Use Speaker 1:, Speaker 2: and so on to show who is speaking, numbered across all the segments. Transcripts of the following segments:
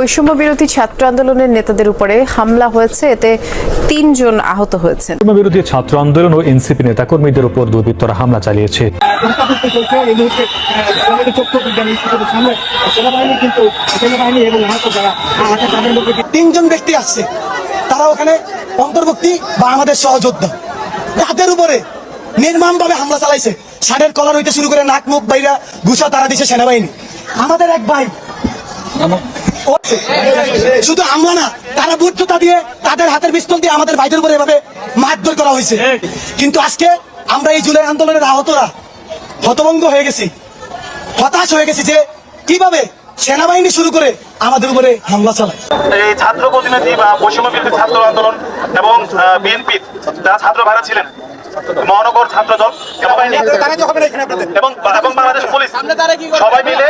Speaker 1: বৈষম্য বিরোধী ছাত্র আন্দোলনের নেতাদের উপরে হামলা হয়েছে, এতে ৩ জন আহত হয়েছেন।
Speaker 2: বৈষম্য বিরোধী ছাত্র আন্দোলন ও এনসিপি নেতাকর্মীদের উপর দুর্বৃত্তরা হামলা চালিয়েছে।
Speaker 3: তিনজন ব্যক্তি আসছে, তারা ওখানে অন্তর্ভুক্তি বা আমাদের সহযোদ্ধা, তাদের উপরে নির্মমভাবে হামলা চালাইছে। ষাটের কলার হইতে শুরু করে নাক মুখ বাইরা ঘুষা তারা দিছে সেনাবাহিনী। আমাদের এক ভাই শুধু হামলা না, তারা বুদ্ধতা দিয়ে তাদের হাতের পিস্তল দিয়ে আমাদের ভাইদের উপরে এভাবে মারধর করা হয়েছে। কিন্তু আজকে আমরা এই জুলাই আন্দোলনের আহতরা হতভম্ব হয়ে গেছি, হতাশ হয়ে গেছি যে কিভাবে সেনাবাহিনী শুরু করে আমাদের উপরে হামলা চালায়।
Speaker 4: এই ছাত্র প্রতিনিধি বা বৈষম্য বিরোধী ছাত্র আন্দোলন এবং বিএনপি যারা ছাত্র ভাইরা ছিলেন, মহানগর ছাত্র দল এবং বাংলাদেশ পুলিশ সবাই মিলে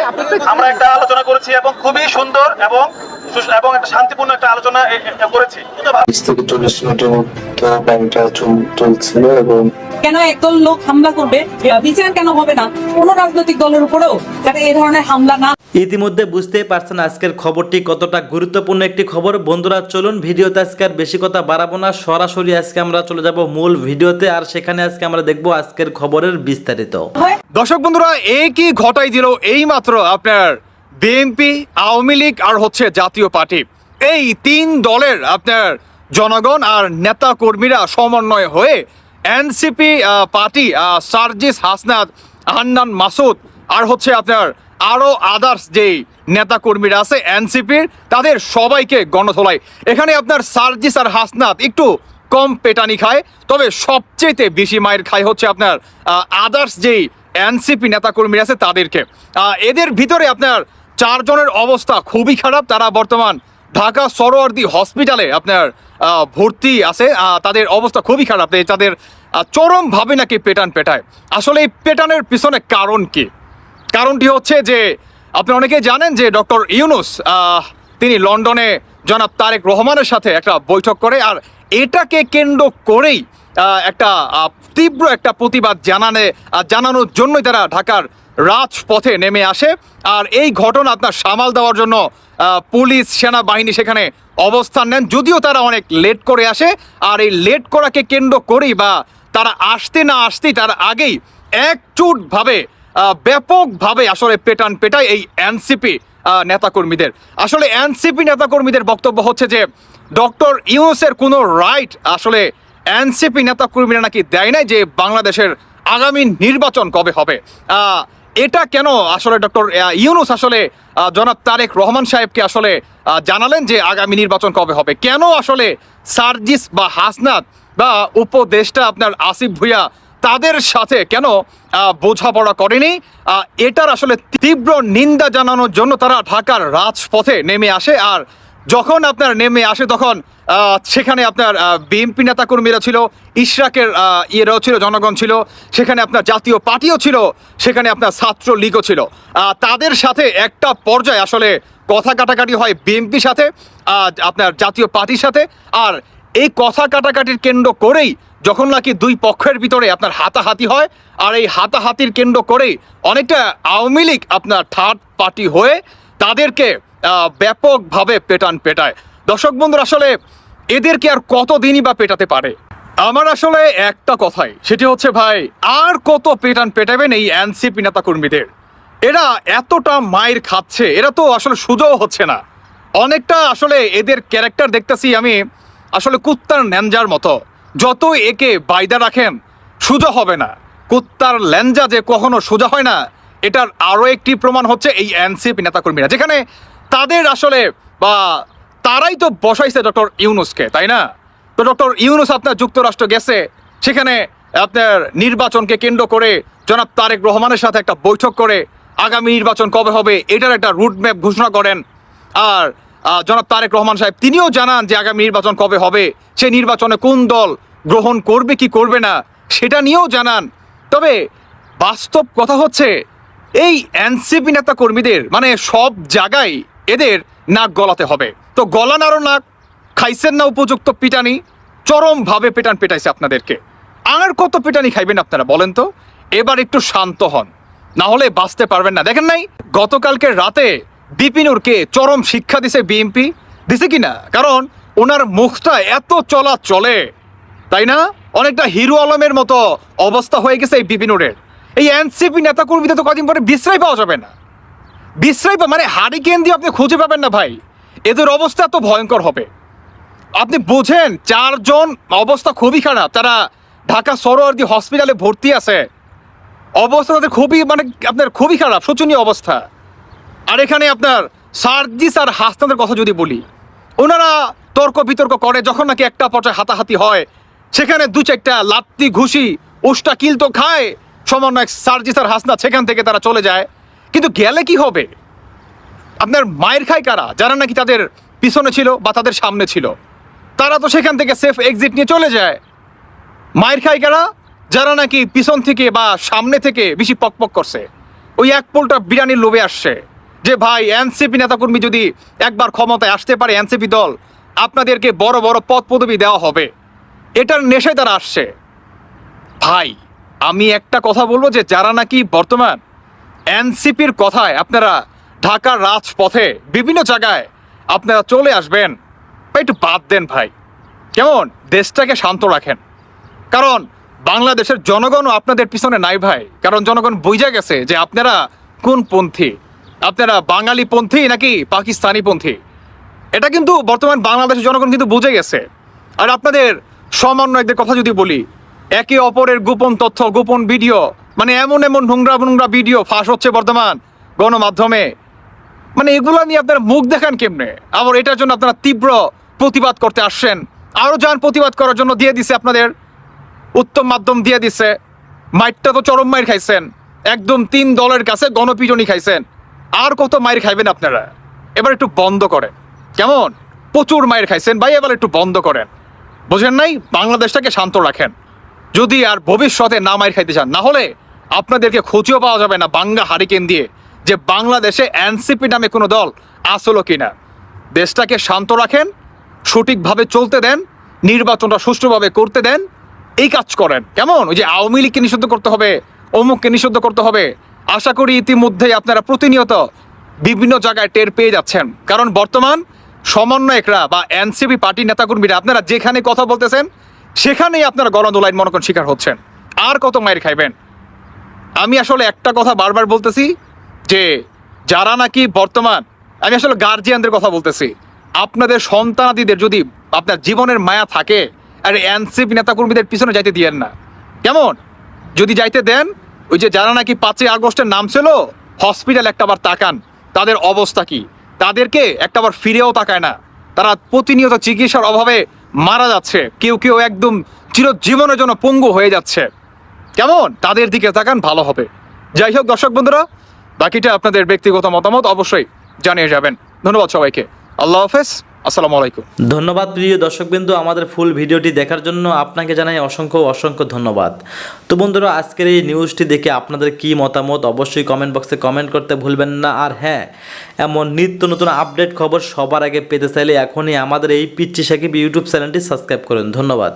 Speaker 4: আমরা একটা আলোচনা করেছি এবং খুবই সুন্দর এবং একটা শান্তিপূর্ণ একটা আলোচনা করেছি।
Speaker 5: কেন একদল লোক হামলা করবে, বিচার কেন হবে না কোন রাজনৈতিক দলের উপরেও যাতে এই ধরনের হামলা না।
Speaker 6: ইতিমধ্যে বুঝতেই পারছেন আজকের খবরটি কতটা গুরুত্বপূর্ণ একটি খবর। বন্ধুরা চলুন ভিডিওতে আজকে আর বেশি কথা বাড়াবো না, সরাসরি আজকে আমরা চলে যাব মূল ভিডিওতে, আর সেখানে আজকে আমরা দেখবো আজকের খবরের বিস্তারিত।
Speaker 7: দর্শক বন্ধুরা, এই কি ঘটাই দিল এই মাত্র আপনার বিএনপি, আওয়ামী লীগ আর হচ্ছে জাতীয় পার্টি, এই 3 দলের আপনার জনগণ আর নেতা কর্মীরা সমন্বয় হয়ে এনসিপি পার্টি, সার্জিস হাসনাত, হান্নান মাসুদ আর হচ্ছে আপনার আরো আদার্স যেই নেতা কর্মীরা আছে এনসিপির, তাদের সবাইকে গণধোলাই। এখানে আপনার সার্জিস আর হাসনাত একটু কম পেটানি খায়, তবে সবচেয়ে বেশি মায়ের খায় হচ্ছে আপনার আদার্স যেই এনসিপি নেতা কর্মীরা আছে তাদেরকে। এদের ভিতরে আপনার 4 জনের অবস্থা খুবই খারাপ। তারা বর্তমান ঢাকা সরোয়ার্দী হসপিটালে আপনার ভর্তি আছে। তাদের অবস্থা খুবই খারাপ, তাদের চরমভাবে নাকি পেটায়। আসলে এই পেটানের পিছনে কারণ কি? কারণটি হচ্ছে যে আপনারা অনেকে জানেন যে ডক্টর ইউনূস তিনি লন্ডনে জনাব তারেক রহমানের সাথে একটা বৈঠক করে, আর এটাকে কেন্দ্র করেই একটা তীব্র একটা প্রতিবাদ জানানোর জন্যই তারা ঢাকার রাজপথে নেমে আসে। আর এই ঘটনা আপনার সামাল দেওয়ার জন্য পুলিশ, সেনাবাহিনী সেখানে অবস্থান নেন, যদিও তারা অনেক লেট করে আসে। আর এই লেট করাকে কেন্দ্র করেই বা তারা আসতে না আসতেই তার আগেই একচুটভাবে ব্যাপকভাবে আসলে পেটায় এই এনসিপি নেতাকর্মীদের। আসলে এনসিপি নেতাকর্মীদের বক্তব্য হচ্ছে যে ডক্টর ইউনূসের কোনো রাইট আসলে এনসিপি নেতাকর্মীরা নাকি দেয় নাই যে বাংলাদেশের আগামী নির্বাচন কবে হবে। এটা কেন আসলে ডক্টর ইউনূস আসলে জনাব তারেক রহমান সাহেবকে আসলে জানালেন যে আগামী নির্বাচন কবে হবে? কেন আসলে সার্জিস বা হাসনাত বা উপদেষ্টা আপনার আসিফ ভুঁইয়া তাদের সাথে কেন বোঝাপড়া করেনি? এটার আসলে তীব্র নিন্দা জানানোর জন্য তারা ঢাকার রাজপথে নেমে আসে। আর যখন আপনার নেমে আসে তখন সেখানে আপনার বিএনপি নেতাকর্মীরা ছিল, ইশরাকের ইয়েরাও ছিল, জনগণ ছিল, সেখানে আপনার জাতীয় পার্টিও ছিল, সেখানে আপনার ছাত্র লীগও ছিল। তাদের সাথে একটা পর্যায়ে আসলে কথা কাটাকাটি হয় বিএনপির সাথে, আপনার জাতীয় পার্টির সাথে। আর এই কথা কাটাকাটির কেন্দ্র করেই যখন নাকি 2 পক্ষের ভিতরে আপনার হাতাহাতি হয়, আর এই হাতাহাতির কেন্দ্র করেই অনেকটা আওয়ামী লীগ আপনার থার্ড পার্টি হয়ে তাদেরকে ব্যাপকভাবে পেটায়। দর্শক বন্ধুরা, আসলে এদেরকে আর কতদিনই বা পেটাতে পারে? আমার আসলে একটা কথাই, সেটি হচ্ছে ভাই, আর কত পেটাবেন এই এনসিপি নেতা কর্মীদের? এরা এতটা মায়ের খাচ্ছে, এরা তো আসলে সুযোগ হচ্ছে না। অনেকটা আসলে এদের ক্যারেক্টার দেখতেছি আমি আসলে কুত্তার ন্যাঞ্জার মতো। যত একে বাইদা রাখেন সোজা হবে না। কুত্তার ল্যাঞ্জা যে কখনো সোজা হয় না, এটার আরও একটি প্রমাণ হচ্ছে এই এনসিপি নেতাকর্মীরা, যেখানে তাদের আসলে বা তারাই তো বসাইছে ডক্টর ইউনূসকে, তাই না? তো ডক্টর ইউনূস আপনার যুক্তরাষ্ট্র গেছে, সেখানে আপনার নির্বাচনকে কেন্দ্র করে জনাব তারেক রহমানের সাথে একটা বৈঠক করে আগামী নির্বাচন কবে হবে এটার একটা রুটম্যাপ ঘোষণা করেন। আর জনাব তারেক রহমান সাহেব তিনিও জানান যে আগামী নির্বাচন কবে হবে, সেই নির্বাচনে কোন দল গ্রহণ করবে কি করবে না সেটা নিয়েও জানান। তবে বাস্তব কথা হচ্ছে এই এনসিপি নেতা কর্মীদের মানে সব জায়গায় এদের নাক গলাতে হবে। তো গলান আরও নাক, খাইছেন না উপযুক্ত পিটানি, চরমভাবে পেটাইছে আপনাদেরকে। আর কত পিটানি খাইবেন আপনারা বলেন তো? এবার একটু শান্ত হন, না হলে বাঁচতে পারবেন না। দেখেন নাই গতকালকে রাতে বিপিনুরকে চরম শিক্ষা দিছে বিএনপি, দিছে কিনা? কারণ ওনার মুখটা এত চলা চলে, তাই না? অনেকটা হিরো আলমের মতো অবস্থা হয়ে গেছে এই বিপিনুরের। এই এনসিপি নেতাকর্মীদের তো কদিন পরে বিশ্রাই পাওয়া যাবে না। বিশ্রাই মানে হারিকেন দিয়ে আপনি খুঁজে পাবেন না ভাই। এদের অবস্থা এত ভয়ঙ্কর হবে। আপনি বোঝেন 4 জন অবস্থা খুবই খারাপ, তারা ঢাকা সরোয়ার্দী হসপিটালে ভর্তি আছে। অবস্থা তাদের খুবই মানে আপনার খুবই খারাপ, শোচনীয় অবস্থা। আর এখানে আপনার সার্জিস আর হাসনাদের কথা যদি বলি, ওনারা তর্ক বিতর্ক করে, যখন নাকি একটা পর্যায়ে হাতাহাতি হয় সেখানে 2-4টা লাত্তি ঘুষি উষ্টা কিল তো খায় সমন্বয়ক সার্জিস আর হাসনা, সেখান থেকে তারা চলে যায়। কিন্তু গেলে কি হবে? আপনার মায়ের খায় কারা? যারা নাকি তাদের পিছনে ছিল বা তাদের সামনে ছিল, তারা তো সেখান থেকে সেফ এক্সিট নিয়ে চলে যায়। মায়ের খায় কারা? যারা নাকি পিছন থেকে বা সামনে থেকে বেশি পকপক করছে, ওই এক পোলটা বিরিয়ানির লোভে আসছে যে ভাই এনসিপি নেতাকর্মী যদি একবার ক্ষমতায় আসতে পারে, এনসিপি দল আপনাদেরকে বড় বড় পদ পদবি দেওয়া হবে, এটার নেশায় তারা আসছে। ভাই আমি একটা কথা বলবো যে যারা নাকি বর্তমান এনসিপির কথায় আপনারা ঢাকার রাজপথে বিভিন্ন জায়গায় আপনারা চলে আসবেন, একটু বাদ দেন ভাই, কেমন? দেশটাকে শান্ত রাখেন। কারণ বাংলাদেশের জনগণও আপনাদের পিছনে নাই ভাই। কারণ জনগণ বুঝে গেছে যে আপনারা কোন পন্থী, আপনারা বাঙালি পন্থী নাকি পাকিস্তানি পন্থী। এটা কিন্তু বর্তমান বাংলাদেশের জনগণ কিন্তু বুঝে গেছে। আর আপনাদের সমন্বয়কদের কথা যদি বলি, একে অপরের গোপন তথ্য, গোপন ভিডিও, মানে এমন এমন নোংরা ভিডিও ফাঁস হচ্ছে বর্তমান গণমাধ্যমে, মানে এগুলো নিয়ে আপনারা মুখ দেখান কেমনে? আবার এটার জন্য আপনারা তীব্র প্রতিবাদ করতে আসছেন। আরও যান প্রতিবাদ করার জন্য দিয়ে দিছে আপনাদের উত্তম মাধ্যম, দিয়ে দিছে। মাইরটা তো চরম মাইর খাইছেন, একদম 3 দলের কাছে গণপিটনি খাইছেন। আর কত মাইর খাইবেন আপনারা? এবার একটু বন্ধ করেন, কেমন? প্রচুর মাইর খাইছেন ভাই, এবার একটু বন্ধ করেন। বোঝেন নাই? বাংলাদেশটাকে শান্ত রাখেন যদি আর ভবিষ্যতে না মাইর খাইতে চান। না হলে আপনাদেরকে খুঁজেও পাওয়া যাবে না বাংলা হারিকেন দিয়ে যে বাংলাদেশে এনসিপি নামে কোনো দল আসলো কিনা। দেশটাকে শান্ত রাখেন, সঠিকভাবে চলতে দেন, নির্বাচনটা সুষ্ঠুভাবে করতে দেন, এই কাজ করেন, কেমন? ওই যে আওয়ামী লীগকে নিষিদ্ধ করতে হবে, অমুককে নিষিদ্ধ করতে হবে, আশা করি ইতিমধ্যেই আপনারা প্রতিনিয়ত বিভিন্ন জায়গায় টের পেয়ে যাচ্ছেন। কারণ বর্তমান সমন্বয়করা বা এনসিপি পার্টির নেতাকর্মীরা আপনারা যেখানে কথা বলতেছেন সেখানেই আপনারা গণদোলাইন মনে করেন শিকার হচ্ছেন। আর কত মায়ের খাইবেন? আমি আসলে একটা কথা বারবার বলতেছি যে যারা নাকি বর্তমান, আমি আসলে গার্জিয়ানদের কথা বলতেছি, আপনাদের সন্তানাদিদের যদি আপনার জীবনের মায়া থাকে, আর এনসিপি নেতাকর্মীদের পিছনে যাইতে দিয়েন না, কেমন? যদি যাইতে দেন, ওই যে যারা নাকি 5ই আগস্টের নাম ছিল হসপিটাল, একটাবার তাকান তাদের অবস্থা কি। তাদেরকে একটাবার ফিরেও তাকায় না, তারা প্রতিনিয়ত চিকিৎসার অভাবে মারা যাচ্ছে, কেউ কেউ একদম চিরজীবনের জন্য পঙ্গু হয়ে যাচ্ছে, কেমন? তাদের দিকে তাকান, ভালো হবে। যাই হোক দর্শক বন্ধুরা, বাকিটা আপনাদের ব্যক্তিগত মতামত অবশ্যই জানিয়ে যাবেন। ধন্যবাদ সবাইকে, আল্লাহ হাফেজ, আসসালামু আলাইকুম।
Speaker 6: ধন্যবাদ প্রিয় দর্শকবৃন্দ, আমাদের ফুল ভিডিওটি দেখার জন্য আপনাকে জানাই অসংখ্য ধন্যবাদ। তো বন্ধুরা, আজকের এই নিউজটি দেখে আপনাদের কি মতামত অবশ্যই কমেন্ট বক্সে কমেন্ট করতে ভুলবেন না। আর হ্যাঁ, এমন নিত্য নতুন আপডেট খবর সবার আগে পেতে চাইলে এখনই আমাদের এই পিচ্চি সাকিব ইউটিউব চ্যানেলটি সাবস্ক্রাইব করুন। ধন্যবাদ।